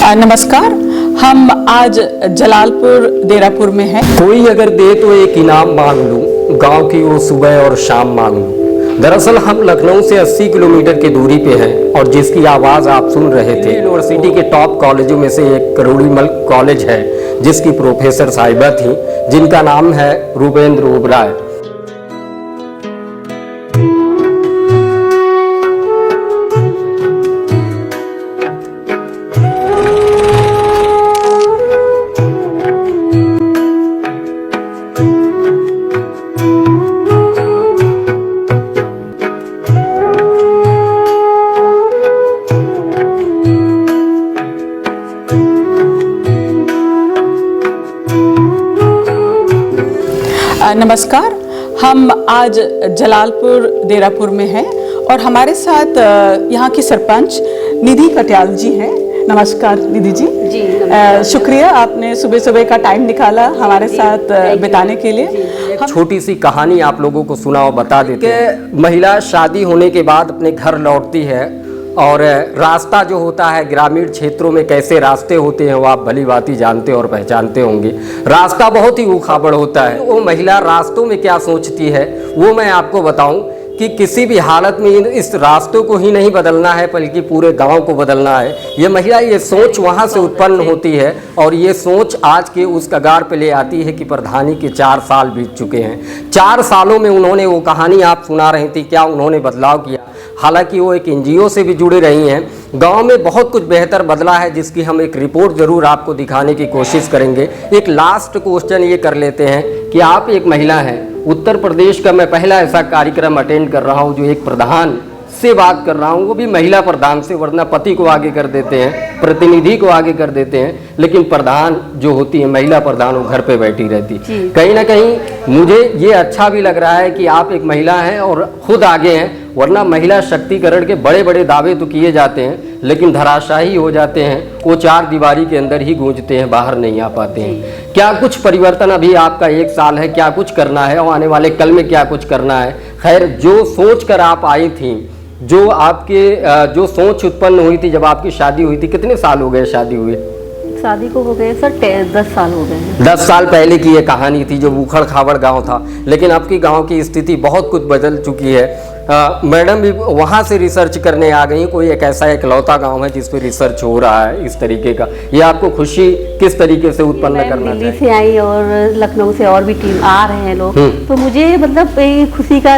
नमस्कार। हम आज जलालपुर देरापुर में हैं। कोई अगर दे तो एक इनाम मांग लूं, गांव की वो सुबह और शाम मांग लूं। दरअसल हम लखनऊ से 80 किलोमीटर की दूरी पे हैं और जिसकी आवाज़ आप सुन रहे थे यूनिवर्सिटी के टॉप कॉलेजों में से एक करोड़ीमल कॉलेज है, जिसकी प्रोफेसर साहिबा थी, जिनका नाम है रूपेंद्र ओबराय। नमस्कार। हम आज जलालपुर देरापुर में हैं और हमारे साथ यहाँ की सरपंच निधि कटियाल जी हैं। नमस्कार निधि जी। शुक्रिया, आपने सुबह सुबह का टाइम निकाला हमारे साथ बिताने के लिए। छोटी सी कहानी आप लोगों को सुना और बता देते हैं। महिला शादी होने के बाद अपने घर लौटती है और रास्ता जो होता है ग्रामीण क्षेत्रों में कैसे रास्ते होते हैं वो आप भली भांति जानते और पहचानते होंगे। रास्ता बहुत ही उखाबड़ होता है। वो महिला रास्तों में क्या सोचती है वो मैं आपको बताऊं कि किसी भी हालत में इस रास्तों को ही नहीं बदलना है बल्कि पूरे गांव को बदलना है। ये महिला ये सोच वहां से उत्पन्न होती है और ये सोच आज के उस कगार पे ले आती है कि प्रधानी के 4 साल बीत चुके हैं। 4 सालों में उन्होंने वो कहानी आप सुना रही थी, क्या उन्होंने बदलाव किया। हालांकि वो एक एनजीओ से भी जुड़ी रही हैं। गांव में बहुत कुछ बेहतर बदला है, जिसकी हम एक रिपोर्ट ज़रूर आपको दिखाने की कोशिश करेंगे। एक लास्ट क्वेश्चन ये कर लेते हैं कि आप एक महिला हैं, उत्तर प्रदेश का मैं पहला ऐसा कार्यक्रम अटेंड कर रहा हूं जो एक प्रधान से बात कर रहा हूं, वो भी महिला प्रधान से, वरना पति को आगे कर देते हैं, प्रतिनिधि को आगे कर देते हैं, लेकिन प्रधान जो होती है महिला प्रधान वो घर पे बैठी रहती। कहीं ना कहीं मुझे ये अच्छा भी लग रहा है कि आप एक महिला हैं और खुद आगे हैं, वरना महिला शक्तिकरण के बड़े बड़े दावे तो किए जाते हैं लेकिन धराशाही हो जाते हैं। वो 4 दीवारी के अंदर ही गूंजते हैं, बाहर नहीं आ पाते हैं। क्या कुछ परिवर्तन, अभी आपका 1 साल है, क्या कुछ करना है और आने वाले कल में क्या कुछ करना है। खैर, जो सोच कर आप आई थी, जो आपके जो सोच उत्पन्न हुई थी जब आपकी शादी हुई थी, कितने साल हो गए शादी हुए? शादी को हो गए सर 10 साल हो गए। 10 साल पहले की ये कहानी थी जो उखड़ खाबड़ गांव था, लेकिन अब की गांव की स्थिति बहुत कुछ बदल चुकी है। मैडम भी वहाँ से रिसर्च करने आ गई। कोई एक ऐसा इकलौता गांव है जिस पे रिसर्च हो रहा है इस तरीके का। ये आपको खुशी किस तरीके से उत्पन्न करना चाहिए? दिल्ली से आई और लखनऊ से और भी टीम आ रहे हैं लोग, तो मुझे मतलब खुशी का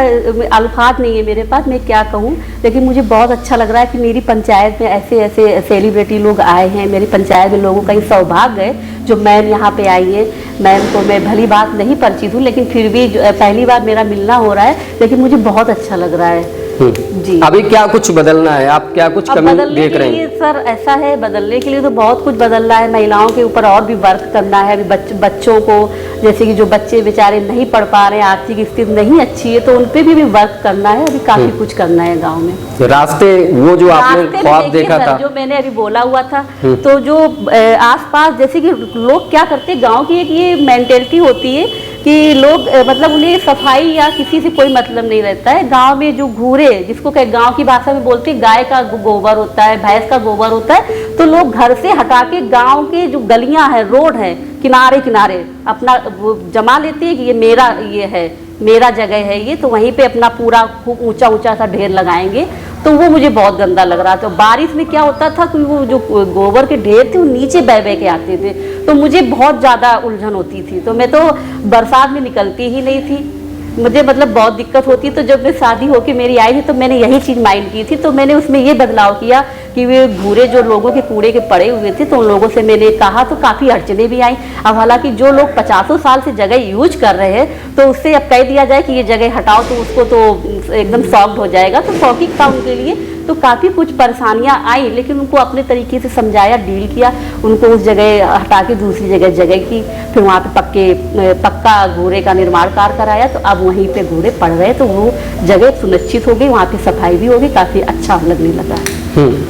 अल्फाज नहीं है मेरे पास, मैं क्या कहूँ। लेकिन मुझे बहुत अच्छा लग रहा है कि मेरी पंचायत में ऐसे ऐसे सेलिब्रिटी लोग आए हैं। मेरी पंचायत में लोगों का ये सौभाग्य है जो मैम यहाँ पे आई है। मैम को मैं भली बात नहीं परिचित हूँ, लेकिन फिर भी पहली बार मेरा मिलना हो रहा है, लेकिन मुझे बहुत अच्छा लग रहा है। जी, अभी क्या कुछ बदलना है, आप क्या कुछ कमी देख रहे हैं? सर ऐसा है, बदलने के लिए तो बहुत कुछ बदलना है। महिलाओं के ऊपर और भी वर्क करना है। अभी बच्चों को, जैसे कि जो बच्चे बेचारे नहीं पढ़ पा रहे हैं, आर्थिक स्थिति नहीं अच्छी है, तो उन पे भी वर्क करना है। अभी काफी कुछ करना है गाँव में। रास्ते वो जो आपने ख्वाब देखा था, जो मैंने अभी बोला हुआ था, तो जो आसपास जैसे कि लोग क्या करते हैं, गाँव की एक ये मेंटेलिटी होती है कि लोग मतलब उन्हें सफाई या किसी से कोई मतलब नहीं रहता है। गांव में जो घूरे, जिसको गांव की भाषा में बोलते हैं, गाय का गोबर होता है, भैंस का गोबर होता है, तो लोग घर से हटा के गांव के जो गलियां हैं, रोड है, किनारे किनारे अपना वो जमा लेते हैं कि ये मेरा, ये है मेरा जगह है ये, तो वहीं पे अपना पूरा खूब ऊंचा ऊंचा सा ढेर लगाएंगे। तो वो मुझे बहुत गंदा लग रहा था। बारिश में क्या होता था कि वो जो गोबर के ढेर थे वो नीचे बह बह के आते थे, तो मुझे बहुत ज़्यादा उलझन होती थी। तो मैं तो बरसात में निकलती ही नहीं थी, मुझे मतलब बहुत दिक्कत होती। तो जब मैं शादी होके मेरी आई थी तो मैंने यही चीज़ माइंड की थी, तो मैंने उसमें ये बदलाव किया कि वे भूरे जो लोगों के कूड़े के पड़े हुए थे, तो उन लोगों से मैंने कहा, तो काफ़ी अड़चने भी आई। अब हालांकि जो लोग 50 साल से जगह यूज कर रहे हैं, तो उससे अब कह दिया जाए कि ये जगह हटाओ तो उसको तो एकदम शॉक्ड हो जाएगा। तो शॉकिंग था उनके लिए, तो काफ़ी कुछ परेशानियां आई, लेकिन उनको अपने तरीके से समझाया, डील किया, उनको उस जगह हटा के दूसरी जगह की। फिर वहाँ पे पक्का घूरे का निर्माण कार्य कराया, तो अब वहीं पे घूरे पड़ रहे, तो वो जगह सुनिश्चित हो गई, वहाँ पे सफाई भी हो गई, काफ़ी अच्छा लगने लगा।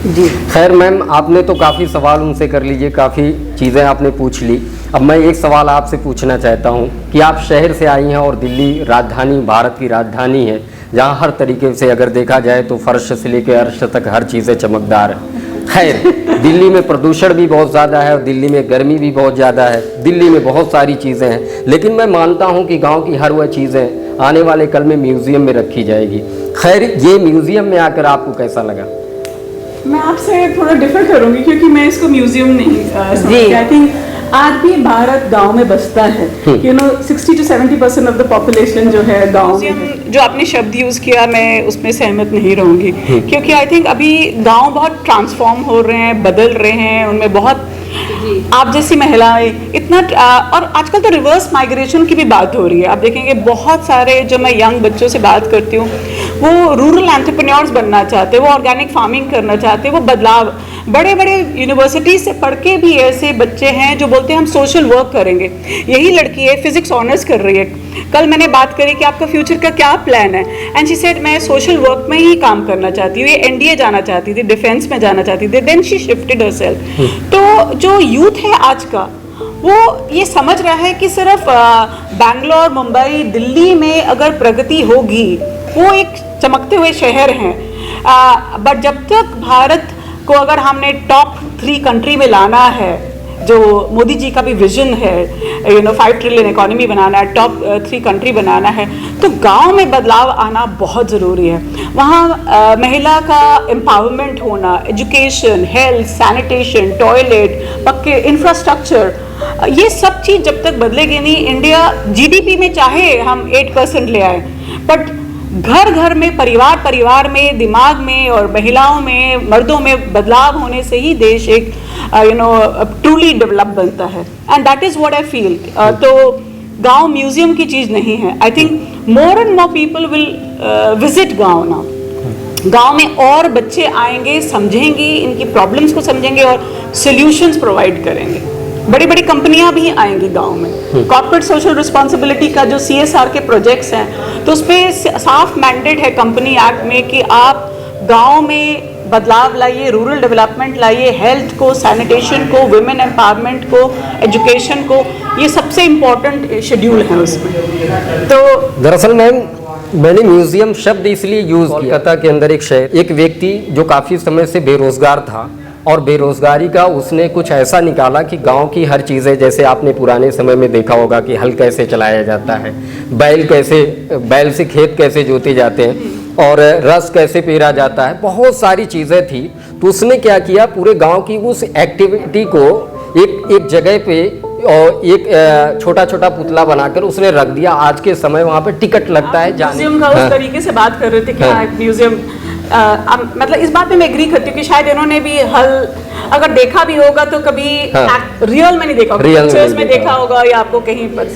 जी खैर मैम, आपने तो काफ़ी सवाल उनसे कर लीजिए, काफ़ी चीज़ें आपने पूछ ली। अब मैं एक सवाल आपसे पूछना चाहता हूँ कि आप शहर से आई हैं और दिल्ली राजधानी, भारत की राजधानी है, जहाँ हर तरीके से अगर देखा जाए तो फर्श से लेकर अर्श तक हर चीज़ें चमकदार है। खैर, दिल्ली में प्रदूषण भी बहुत ज़्यादा है और दिल्ली में गर्मी भी बहुत ज़्यादा है, दिल्ली में बहुत सारी चीज़ें हैं, लेकिन मैं मानता हूं कि गांव की हर वह चीज़ें आने वाले कल में म्यूज़ियम में रखी जाएगी। खैर, ये म्यूज़ियम में आकर आपको कैसा लगा? मैं आपसे थोड़ा डिफर करूंगी क्योंकि मैं इसको म्यूजियम नहीं समझती। आई थिंक आज भी भारत गांव में बसता है। 60 to 70% ऑफ द पॉपुलेशन जो है गांव में है। जो आपने शब्द यूज किया मैं उसमें सहमत नहीं रहूंगी क्योंकि आई थिंक अभी गांव बहुत ट्रांसफॉर्म हो रहे हैं, बदल रहे हैं, उनमें बहुत आप जैसी महिलाएं इतना और आजकल तो रिवर्स माइग्रेशन की भी बात हो रही है। आप देखेंगे बहुत सारे जो मैं यंग बच्चों से बात करती हूँ वो रूरल एंटरप्रेन्योर्स बनना चाहते हैं, वो ऑर्गेनिक फार्मिंग करना चाहते हैं, वो बदलाव बड़े बड़े यूनिवर्सिटी से पढ़ के भी ऐसे बच्चे हैं जो बोलते हैं हम सोशल वर्क करेंगे। यही लड़की है फिजिक्स ऑनर्स कर रही है। कल मैंने बात करी कि आपका फ्यूचर का क्या प्लान है एंड शी सेड मैं सोशल वर्क में ही काम करना चाहती हूँ। ये एनडीए जाना चाहती थी, डिफेंस में जाना चाहती थी, देन शी शिफ्टेड हरसेल्फ। तो जो यूथ है आज का वो ये समझ रहा है कि सिर्फ बैंगलोर, मुंबई, दिल्ली में अगर प्रगति होगी, वो एक चमकते हुए शहर हैं, बट जब तक भारत को अगर हमने टॉप 3 कंट्री में लाना है, जो मोदी जी का भी विजन है 5 ट्रिलियन इकोनॉमी बनाना है, टॉप 3 कंट्री बनाना है, तो गांव में बदलाव आना बहुत ज़रूरी है। वहाँ महिला का एम्पावरमेंट होना, एजुकेशन, हेल्थ, सैनिटेशन, टॉयलेट, पक्के इंफ्रास्ट्रक्चर, ये सब चीज़ जब तक बदलेगी नहीं, इंडिया जीडीपी में चाहे हम 8% ले आए, बट घर घर में, परिवार परिवार में, दिमाग में और महिलाओं में, मर्दों में बदलाव होने से ही देश एक ट्रूली डेवलप बनता है। And that is what I feel. तो गांव म्यूजियम की चीज नहीं है। I think more and more people will visit गांव नाउ। गांव में और बच्चे आएंगे, समझेंगे, इनकी प्रॉब्लम्स को समझेंगे और सॉल्यूशंस प्रोवाइड करेंगे। बड़ी बड़ी कंपनियां भी आएंगी गांव में। कॉर्पोरेट सोशल रिस्पॉन्सिबिलिटी का जो CSR के प्रोजेक्ट्स हैं, तो उस पर साफ मैंडेट है कंपनी एक्ट में कि आप गांव में बदलाव लाइए, रूरल डेवलपमेंट लाइए, हेल्थ को, सैनिटेशन को, वुमेन एम्पावरमेंट को, एजुकेशन को, ये सबसे इम्पोर्टेंट शेड्यूल है उसमें। तो दरअसल मैम, मैंने म्यूजियम शब्द इसलिए यूज़ किया, कोलकाता के अंदर एक शहर, एक व्यक्ति जो काफ़ी समय से बेरोजगार था और बेरोजगारी का उसने कुछ ऐसा निकाला कि गांव की हर चीज़ें, जैसे आपने पुराने समय में देखा होगा कि हल कैसे चलाया जाता है, बैल से खेत कैसे जोते जाते हैं और रस कैसे पेरा जाता है, बहुत सारी चीज़ें थी। तो उसने क्या किया, पूरे गांव की उस एक्टिविटी को एक जगह पे और एक छोटा छोटा पुतला बनाकर उसने रख दिया। आज के समय वहाँ पे टिकट लगता है जाने। म्यूजियम का उस तरीके से बात कर रहे थे कि हाँ एक म्यूजियम, मतलब इस बात में मैं एग्री करती हूँ कि शायद इन्होंने भी हल अगर देखा भी होगा तो कभी रियल में नहीं देखा होगा, पिक्चर्स में देखा होगा या आपको कहीं पर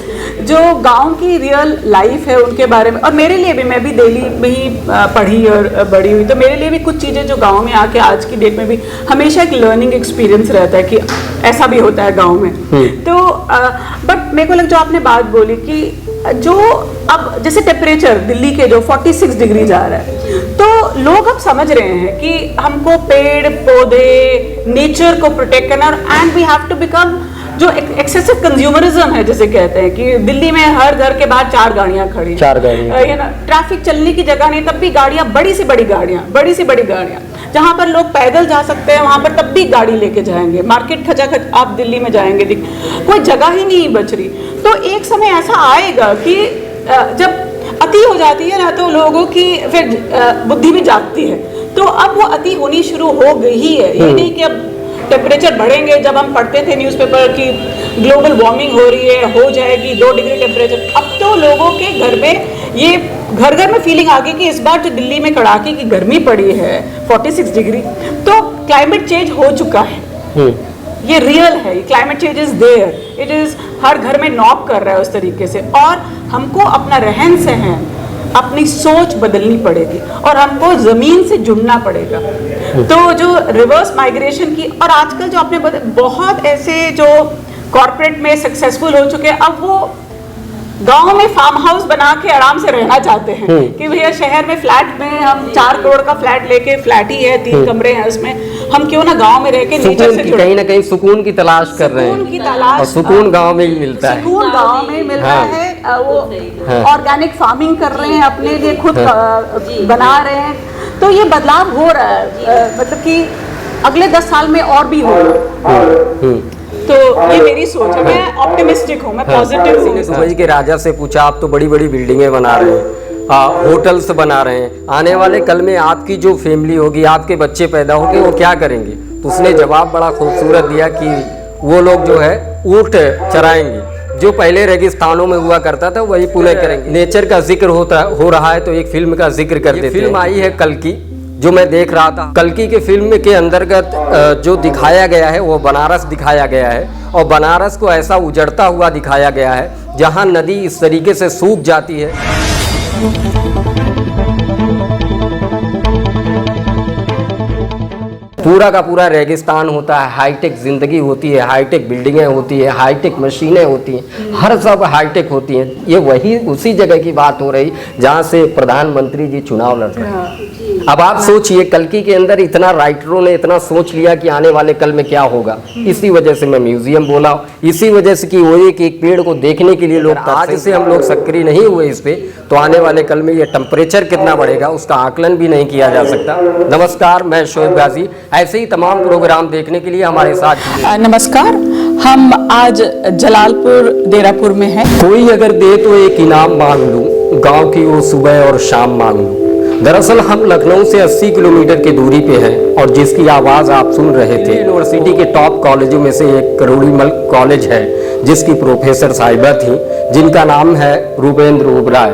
जो गांव की रियल लाइफ है उनके बारे में। और मेरे लिए भी, मैं भी दिल्ली में ही पढ़ी और बड़ी हुई, तो मेरे लिए भी कुछ चीज़ें जो गांव में आके आज की डेट में भी हमेशा एक लर्निंग एक्सपीरियंस रहता है कि ऐसा भी होता है गाँव में। तो बट मेरे को लग जो आपने बात बोली कि जो अब जैसे टेम्परेचर दिल्ली के जो 46 डिग्री जा रहा है, तो लोग अब समझ रहे हैं कि हमको पेड़ पौधे, नेचर को प्रोटेक्ट करना, and we have to become जो एक्सेसिव कंज्यूमरिज्म है जिसे कहते हैं कि दिल्ली में हर घर के बाहर 4 गाड़ियां खड़ी, 4 गाड़ियां, ट्रैफिक चलने की जगह नहीं, तब भी गाड़ियां, बड़ी सी बड़ी गाड़ियां, जहां पर लोग पैदल जा सकते हैं वहां पर तब भी गाड़ी लेके जाएंगे। मार्केट खचाखच आप दिल्ली में जाएंगे, कोई जगह ही नहीं बच रही। तो एक समय ऐसा आएगा कि जब अति हो जाती है ना, तो लोगों की फिर बुद्धि भी जागती है। तो अब वो अति होनी शुरू हो गई ही है। ये नहीं कि अब टेम्परेचर बढ़ेंगे, जब हम पढ़ते थे न्यूज़पेपर कि ग्लोबल वार्मिंग हो रही है, हो जाएगी 2 डिग्री टेम्परेचर, अब तो लोगों के घर में ये घर घर में फीलिंग आ गई कि इस बार जो दिल्ली में कड़ाके की गर्मी पड़ी है 46 डिग्री, तो क्लाइमेट चेंज हो चुका है। ये रियल है, climate change is there, it is हर घर में नॉक कर रहा है उस तरीके से। और हमको अपना रहन सहन, अपनी सोच बदलनी पड़ेगी और हमको जमीन से जुड़ना पड़ेगा। तो जो रिवर्स माइग्रेशन की, और आजकल जो आपने बहुत ऐसे जो कॉर्पोरेट में सक्सेसफुल हो चुके हैं, अब वो गांव में फार्म हाउस बना के आराम से रहना चाहते हैं कि भैया शहर में फ्लैट में हम 4 करोड़ का फ्लैट लेके, फ्लैट ही है 3 कमरे हैं उसमें, हम क्यों ना गांव में रह के नेचर से कहीं ना कहीं सुकून की तलाश कर रहे हैं। सुकून की तलाश, और सुकून गांव में ही मिलता है। सुकून गांव में मिल रहा है। वो ऑर्गेनिक फार्मिंग कर रहे हैं, अपने लिए खुद बना रहे हैं। तो ये बदलाव हो रहा है, मतलब कि अगले 10 साल में और भी होगा। तो ये मेरी सोच है, मैं ऑप्टिमिस्टिक हूँ, मैं पॉजिटिव हूँ। दुबई के राजा से पूछा, आप तो बड़ी बड़ी बिल्डिंगें बना रहे हैं, होटल्स बना रहे हैं, आने वाले कल में आपकी जो फैमिली होगी, आपके बच्चे पैदा होंगे, वो क्या करेंगे? तो उसने जवाब बड़ा खूबसूरत दिया कि वो लोग जो है ऊँट चराएंगे, जो पहले रेगिस्तानों में हुआ करता था वही पुनः करेंगे। नेचर का जिक्र हो रहा है तो एक फिल्म का जिक्र कर देते हैं। फिल्म आई है कल्कि, जो मैं देख रहा था। कल्कि के फिल्म के अंतर्गत जो दिखाया गया है वो बनारस दिखाया गया है, और बनारस को ऐसा उजड़ता हुआ दिखाया गया है जहाँ नदी इस तरीके से सूख जाती है। पूरा का पूरा रेगिस्तान होता है, हाईटेक जिंदगी होती है, हाईटेक बिल्डिंगें होती है, हाईटेक मशीनें होती हैं, हर सब हाईटेक होती हैं। ये वही उसी जगह की बात हो रही जहाँ से प्रधानमंत्री जी चुनाव लड़ रहे हैं। अब आप सोचिए, कल्कि के अंदर इतना राइटरों ने इतना सोच लिया कि आने वाले कल में क्या होगा। इसी वजह से मैं म्यूजियम बोला, इसी वजह से कि वो एक पेड़ को देखने के लिए लोग, आज से हम लोग सक्रिय नहीं हुए इस पे, तो आने वाले कल में ये टेम्परेचर कितना बढ़ेगा उसका आकलन भी नहीं किया जा सकता। नमस्कार, मैं शोएब गाजी। ऐसे ही तमाम प्रोग्राम देखने के लिए हमारे साथ नमस्कार, हम आज जलालपुर देरापुर में हैं। कोई अगर दे तो एक इनाम मांग लूं, गांव की वो सुबह और शाम मांग लूं। दरअसल हम लखनऊ से 80 किलोमीटर की दूरी पे हैं, और जिसकी आवाज़ आप सुन रहे थे, यूनिवर्सिटी के टॉप कॉलेजों में से एक करोड़ीमल कॉलेज है, जिसकी प्रोफेसर साहिबा थी, जिनका नाम है रूपेंद्र ओबराय।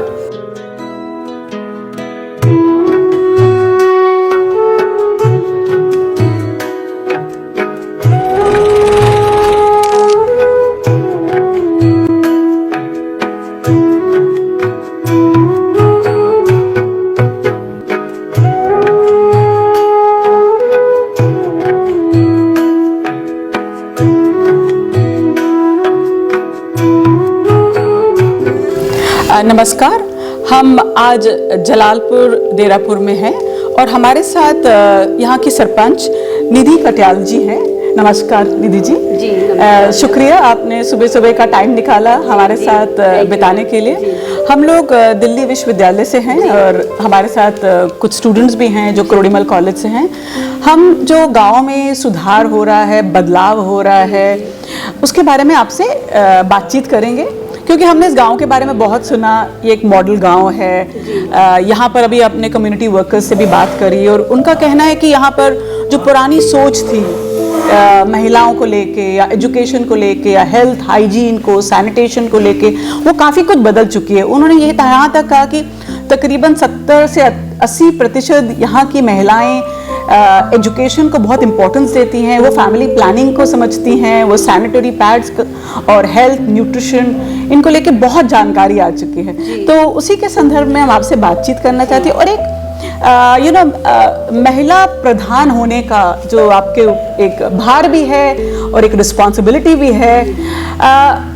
नमस्कार, हम आज जलालपुर देरापुर में हैं और हमारे साथ यहाँ की सरपंच निधि कटियाल जी हैं। नमस्कार निधि जी। शुक्रिया, आपने सुबह सुबह का टाइम निकाला हमारे साथ बिताने के लिए। हम लोग दिल्ली विश्वविद्यालय से हैं और हमारे साथ कुछ स्टूडेंट्स भी हैं जो करोड़ीमल कॉलेज से हैं। हम जो गांव में सुधार हो रहा है, बदलाव हो रहा है, उसके बारे में आपसे बातचीत करेंगे, क्योंकि हमने इस गांव के बारे में बहुत सुना। ये एक मॉडल गांव है। यहाँ पर अभी अपने कम्युनिटी वर्कर्स से भी बात करी और उनका कहना है कि यहाँ पर जो पुरानी सोच थी महिलाओं को लेके या एजुकेशन को लेके या हेल्थ हाइजीन को, सैनिटेशन को लेके, वो काफ़ी कुछ बदल चुकी है। उन्होंने ये यहाँ तक कहा कि तकरीबन 70 से 80% यहाँ की महिलाएं एजुकेशन को बहुत इम्पोर्टेंस देती हैं, वो फैमिली प्लानिंग को समझती हैं, वो सैनिटरी पैड्स और हेल्थ न्यूट्रिशन इनको लेके बहुत जानकारी आ चुकी है। तो उसी के संदर्भ में हम आपसे बातचीत करना चाहती हैं। और एक महिला प्रधान होने का जो आपके एक भार भी है और एक रिस्पॉन्सिबिलिटी भी है,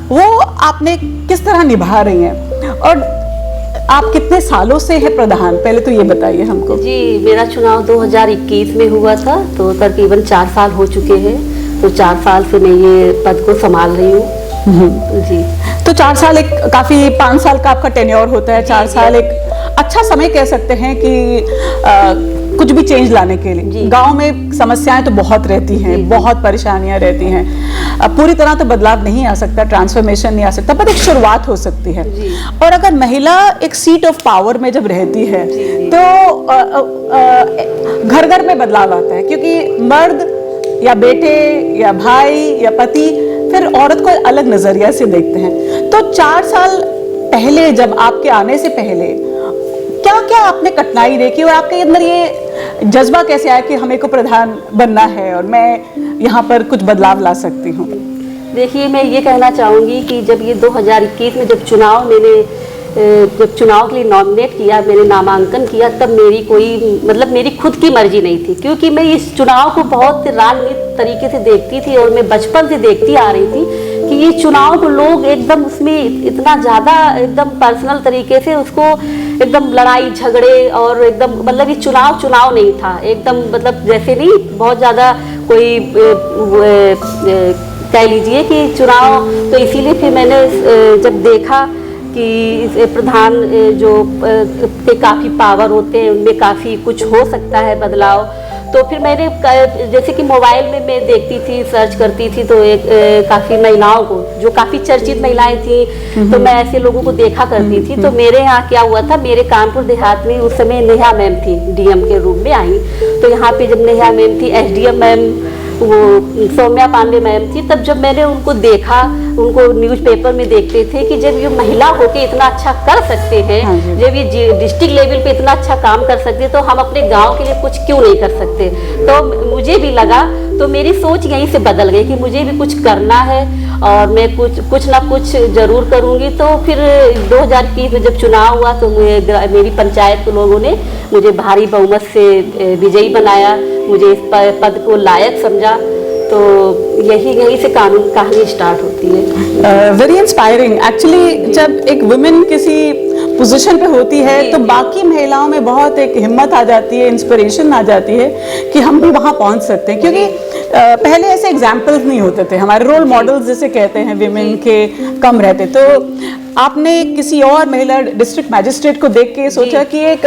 वो आपने किस तरह निभा रही हैं और आप कितने सालों से है प्रधान, पहले तो ये बताइए हमको। जी, मेरा चुनाव 2021 में हुआ था, तो तकरीबन 4 साल हो चुके हैं। तो 4 साल से मैं ये पद को संभाल रही हूँ। जी, तो 4 साल एक काफ़ी, 5 साल का आपका टेन्योर होता है, 4 साल एक अच्छा समय कह सकते हैं कि कुछ भी चेंज लाने के लिए। गांव में समस्याएं तो बहुत रहती हैं, बहुत परेशानियां रहती हैं। पूरी तरह तो बदलाव नहीं आ सकता, ट्रांसफॉर्मेशन नहीं आ सकता, पर एक शुरुआत हो सकती है। और अगर महिला एक सीट ऑफ पावर में जब रहती है तो घर घर में बदलाव आता है, क्योंकि मर्द या बेटे या भाई या पति फिर औरत को अलग नजरिया से देखते हैं। तो 4 साल पहले, जब आपके आने से पहले क्या क्या आपने कठिनाई देखी और आपके अंदर ये जज्बा कैसे आया कि हमें को प्रधान बनना है और मैं यहाँ पर कुछ बदलाव ला सकती हूँ? देखिए, मैं ये कहना चाहूँगी कि जब ये 2021 में जब चुनाव के लिए नॉमिनेट किया, मैंने नामांकन किया, तब मेरी कोई मेरी खुद की मर्जी नहीं थी, क्योंकि मैं इस चुनाव को बहुत राजनीतिक तरीके से देखती थी और मैं बचपन से देखती आ रही थी कि ये चुनाव को लोग एकदम उसमें इतना ज़्यादा एकदम पर्सनल तरीके से उसको एकदम लड़ाई झगड़े और एकदम ये चुनाव नहीं था, एकदम जैसे नहीं बहुत ज़्यादा कोई कह लीजिए कि चुनाव। तो इसीलिए फिर मैंने जब देखा कि प्रधान जो के काफ़ी पावर होते हैं, उनमें काफ़ी कुछ हो सकता है बदलाव, तो फिर मैंने जैसे कि मोबाइल में मैं देखती थी, सर्च करती थी, तो एक काफ़ी महिलाओं को, जो काफ़ी चर्चित महिलाएं थी, तो मैं ऐसे लोगों को देखा करती थी। तो मेरे यहाँ क्या हुआ था, मेरे कानपुर देहात में उस समय नेहा मैम थी, डीएम के रूप में आई। तो यहाँ पे जब नेहा मैम थी, एसडीएम मैम वो सौम्या पांडे मैम थी, तब जब मैंने उनको देखा, उनको न्यूज़पेपर में देखते थे कि जब ये महिला होके इतना अच्छा कर सकते हैं, जब ये डिस्ट्रिक्ट लेवल पे इतना अच्छा काम कर सकते हैं, तो हम अपने गांव के लिए कुछ क्यों नहीं कर सकते। तो मुझे भी लगा, तो मेरी सोच यहीं से बदल गई कि मुझे भी कुछ करना है और मैं कुछ ना कुछ जरूर करूंगी। तो फिर 2021 में जब चुनाव हुआ तो मेरी पंचायत के लोगों ने मुझे भारी बहुमत से विजयी बनाया, मुझे इस पद को लायक समझा। तो यहीं से कहानी स्टार्ट होती है। Very inspiring actually. जब एक वुमेन किसी पोजीशन पे होती है तो बाकी महिलाओं में बहुत एक हिम्मत आ जाती है, इंस्पिरेशन आ जाती है कि हम भी वहाँ पहुँच सकते हैं। क्योंकि पहले ऐसे एग्जाम्पल्स नहीं होते थे, हमारे रोल मॉडल्स जिसे कहते हैं विमेन के कम रहते। तो आपने किसी और महिला डिस्ट्रिक्ट मैजिस्ट्रेट को देख के सोचा कि ये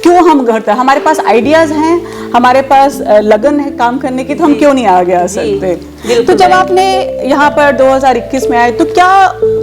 क्यों हम करते हैं, हमारे पास आइडियाज हैं, हमारे पास लगन है काम करने की, तो हम क्यों नहीं आगे आ सकते। तो जब आपने यहाँ पर 2021 में आए तो क्या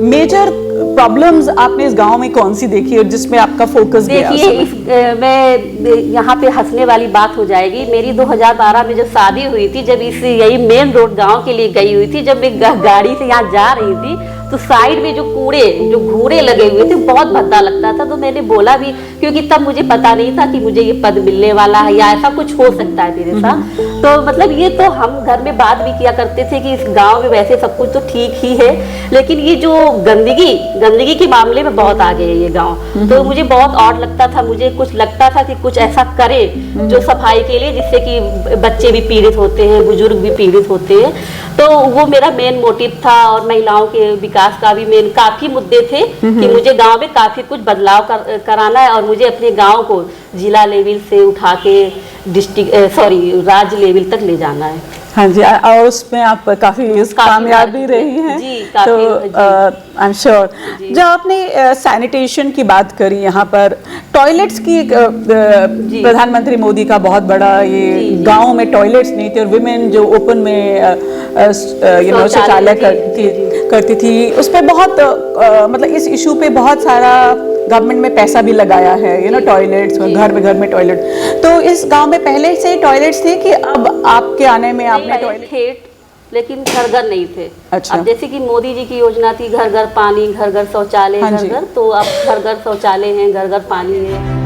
मेजर प्रॉब्लम्स आपने इस गांव में कौन सी देखी और जिसमें आपका फोकस गया? देखिए, मैं यहाँ पे हंसने वाली बात हो जाएगी। मेरी 2012 में जब शादी हुई थी, जब यही मेन रोड गांव के लिए गई हुई थी, जब मैं गाड़ी से यहाँ जा रही थी तो साइड में जो घूरे लगे हुए थे, बहुत भद्दा लगता था। तो मैंने बोला भी, क्योंकि तब मुझे पता नहीं था कि मुझे ये पद मिलने वाला है या ऐसा कुछ हो सकता है मेरे साथ। तो मतलब ये तो हम घर में बात भी किया करते थे कि इस गांव में वैसे सब कुछ तो ठीक ही है, लेकिन ये जो गंदगी के मामले में बहुत आगे है ये गाँव। तो मुझे बहुत ऑड लगता था, मुझे कुछ लगता था कि कुछ ऐसा करे जो सफाई के लिए, जिससे कि बच्चे भी पीड़ित होते हैं, बुजुर्ग भी पीड़ित होते हैं। तो वो मेरा मेन मोटिव था। और महिलाओं के विकास का भी मेन काफी मुद्दे थे कि मुझे गांव में काफी कुछ बदलाव कराना है और मुझे अपने गांव को जिला लेवल से उठा के राज्य लेवल तक ले जाना है। हाँ जी, और उसमें आप काफी कामयाब भी रही हैं। तो आई एम श्योर। जब आपने सैनिटेशन की बात करी, यहाँ पर टॉयलेट्स की प्रधानमंत्री मोदी का बहुत बड़ा ये गांव में टॉयलेट्स नहीं थे और विमेन जो ओपन में शौचालय करती थी, उस पर बहुत मतलब इस इशू पे बहुत सारा गवर्नमेंट में पैसा भी लगाया है, टॉयलेट्स, घर में टॉयलेट। तो इस गांव में पहले से टॉयलेट्स थे कि अब आपके आने में आपने टॉयलेट थे, लेकिन घर नहीं थे। अच्छा। अब जैसे कि मोदी जी की योजना थी घर घर पानी, घर घर शौचालय, घर घर, तो अब घर घर शौचालय है, घर घर पानी है।